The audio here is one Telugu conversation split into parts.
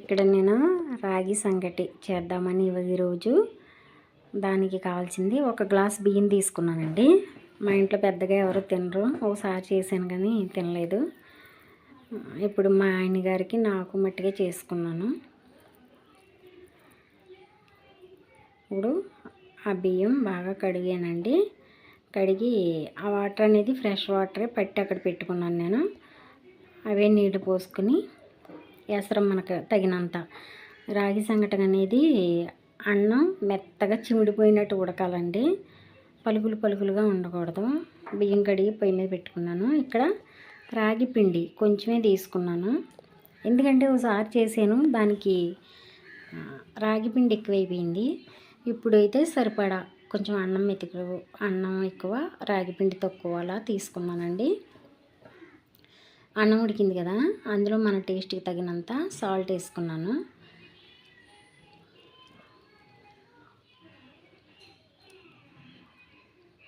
ఇక్కడ నేను రాగి సంగటి చేద్దామని ఈరోజు దానికి కావాల్సింది ఒక గ్లాస్ బియ్యం తీసుకున్నానండి. మా ఇంట్లో పెద్దగా ఎవరు తినరు, ఒకసారి చేశాను కానీ తినలేదు. ఇప్పుడు మా ఆయన గారికి నాకు మట్టిగా చేసుకున్నాను. ఇప్పుడు ఆ బియ్యం బాగా కడిగానండి. కడిగి ఆ వాటర్ అనేది ఫ్రెష్ వాటరే పట్టి అక్కడ పెట్టుకున్నాను నేను. అవే నీళ్ళు పోసుకుని ఎసరం మనకు తగినంత. రాగి సంగటి అనేది అన్నం మెత్తగా చిమిడిపోయినట్టు ఉడకాలండి, పలుకులుగా ఉండకూడదు. బియ్యం కడిగి పొయ్యి మీద పెట్టుకున్నాను. ఇక్కడ రాగి పిండి కొంచెమే తీసుకున్నాను, ఎందుకంటే ఒకసారి చేసాను, దానికి రాగి పిండి ఎక్కువైపోయింది. ఇప్పుడైతే సరిపడా కొంచెం అన్నం ఎక్కువ, రాగి పిండి తక్కువ అలా తీసుకున్నానండి. అన్నం ఉడికింది కదా, అందులో మన టేస్ట్కి తగినంత సాల్ట్ వేసుకున్నాను.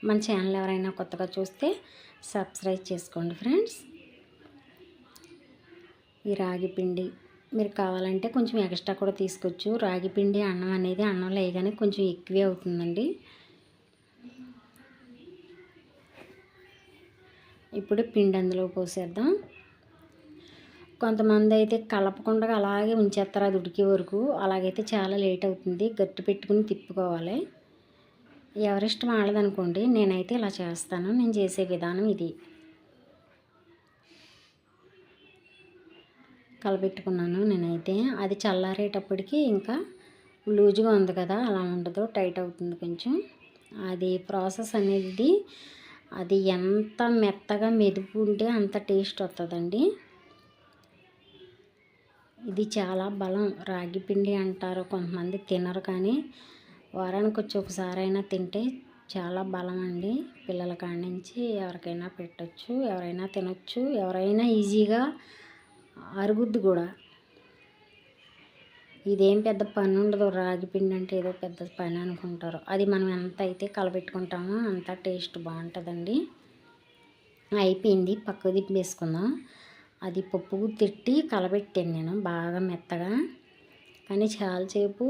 మన ఛానల్ ఎవరైనా కొత్తగా చూస్తే సబ్స్క్రైబ్ చేసుకోండి ఫ్రెండ్స్. ఈ రాగి పిండి మీరు కావాలంటే కొంచెం ఎక్స్ట్రా కూడా తీసుకోవచ్చు. రాగి పిండి అన్నం అనేది అన్నంలో వేయగానే కొంచెం ఎక్కువే అవుతుందండి. ఇప్పుడు పిండి అందులో పోసేద్దాం. కొంతమంది అయితే కలపకుండా అలాగే ఉంచేస్తారు అది ఉడికే వరకు. అలాగైతే చాలా లేట్ అవుతుంది, గట్టి పెట్టుకుని తిప్పుకోవాలి. ఎవరిష్టం వాళ్ళదనుకోండి, నేనైతే ఇలా చేస్తాను. నేను చేసే విధానం ఇది. కలపెట్టుకున్నాను నేనైతే. అది చల్లారేటప్పటికి ఇంకా లూజుగా ఉంది కదా, అలా ఉండదు, టైట్ అవుతుంది కొంచెం. అది ప్రాసెస్ అనేది అది ఎంత మెత్తగా మెదుపు ఉంటే అంత టేస్ట్ వస్తుందండి. ఇది చాలా బలం. రాగి పిండి అంటారు, కొంతమంది తినరు, కానీ వారానికి వచ్చి ఒకసారైనా తింటే చాలా బలం అండి. పిల్లల కాడి నుంచి ఎవరికైనా పెట్టచ్చు, ఎవరైనా తినొచ్చు, ఎవరైనా ఈజీగా అరుగుద్ది కూడా. ఇదేం పెద్ద పని ఉండదు. రాగి పిండి అంటే ఏదో పెద్ద పని అనుకుంటారు. అది మనం ఎంత అయితే కలపెట్టుకుంటామో అంత టేస్ట్ బాగుంటుందండి. అయిపోయింది, పక్కకు తిప్పేసుకుందాం. అది పప్పు తిట్టి కలబెట్టాను నేను బాగా మెత్తగా, కానీ చాలాసేపు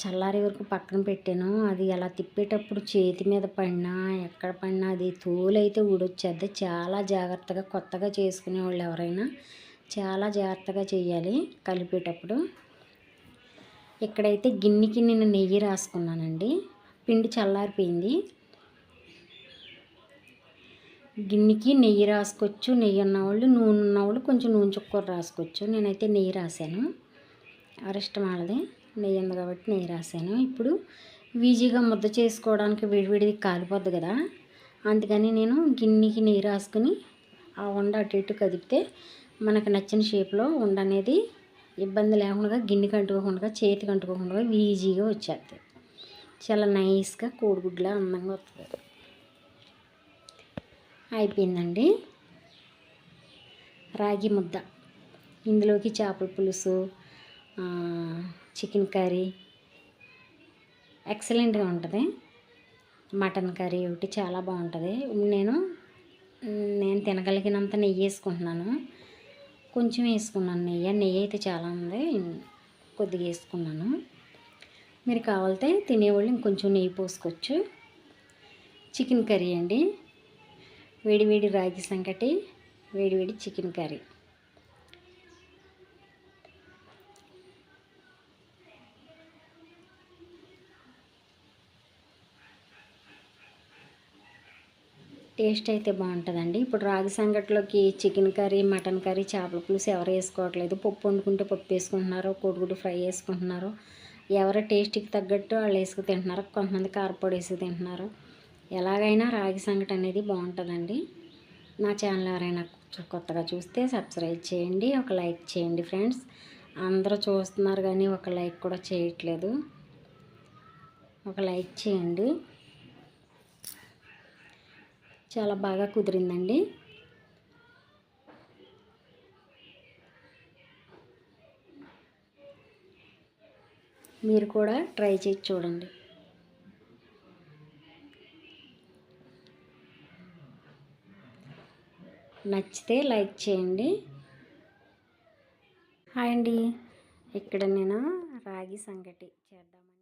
చల్లారే వరకు పక్కన పెట్టాను. అది అలా తిప్పేటప్పుడు చేతి మీద పడినా ఎక్కడ పడినా అది తోలైతే ఊడొచ్చేది. చాలా జాగ్రత్తగా, కొత్తగా చేసుకునేవాళ్ళు ఎవరైనా చాలా జాగ్రత్తగా చేయాలి కలిపేటప్పుడు. ఇక్కడైతే గిన్నెకి నేను నెయ్యి రాసుకున్నానండి. పిండి చల్లారిపోయింది. గిన్నెకి నెయ్యి రాసుకోవచ్చు, నెయ్యి ఉన్నవాళ్ళు, నూనె ఉన్నవాళ్ళు కొంచెం నూనె చుక్క రాసుకోవచ్చు. నేనైతే నెయ్యి రాశాను, ఎవరిష్టం వాళ్ళది. నెయ్యి ఉంది కాబట్టి నెయ్యి రాశాను. ఇప్పుడు ఈజీగా ముద్ద చేసుకోవడానికి విడివిడిది కాలిపోద్ది కదా, అందుకని నేను గిన్నెకి నెయ్యి రాసుకుని ఆ ఉండ అటు ఇటు కదిపితే మనకు నచ్చిన షేప్లో ఉండ అనేది ఇబ్బంది లేకుండా, గిన్నెకి అంటుకోకుండా, చేతికి అంటుకోకుండా ఈజీగా వచ్చేస్తుంది. చాలా నైస్గా కోడిగుడ్లా అందంగా వస్తుంది. అయిపోయిందండి రాగి ముద్ద. ఇందులోకి చేపల పులుసు, చికెన్ కర్రీ ఎక్సలెంట్గా ఉంటుంది. మటన్ కర్రీ ఒకటి చాలా బాగుంటుంది. నేను తినగలిగినంత నెయ్యి వేసుకుంటున్నాను. కొంచెం వేసుకున్నాను నెయ్యి అయితే చాలా ఉంది, కొద్దిగా వేసుకున్నాను. మీరు కావాలితే తినేవాళ్ళు ఇంకొంచెం నెయ్యి పోసుకోవచ్చు. చికెన్ కర్రీ అండి, వేడివేడి రాగి సంగటి, వేడివేడి చికెన్ కర్రీ. టేస్ట్ అయితే బాగుంటుందండి. ఇప్పుడు రాగి సంగటిలోకి చికెన్ కర్రీ, మటన్ కర్రీ, చేపల పులుసు ఎవరు వేసుకోవట్లేదు. పప్పు వండుకుంటే పప్పు వేసుకుంటున్నారు, కోడిగుడ్డు ఫ్రై వేసుకుంటున్నారు. ఎవరి టేస్ట్కి తగ్గట్టు వాళ్ళు వేసుకు తింటున్నారు. కొంతమంది కారపొడి వేసుకు తింటున్నారు. ఎలాగైనా రాగి సంగటి అనేది బాగుంటుందండి. నా ఛానల్ ఎవరైనా కొత్తగా చూస్తే సబ్స్క్రైబ్ చేయండి, ఒక లైక్ చేయండి ఫ్రెండ్స్. అందరూ చూస్తున్నారు కానీ ఒక లైక్ కూడా చేయట్లేదు. ఒక లైక్ చేయండి. చాలా బాగా కుదిరిందండి. మీరు కూడా ట్రై చేసి చూడండి. నచ్చితే లైక్ చేయండి. హాయ్ అండి, ఇక్కడ నేను రాగి సంగటి చేద్దామని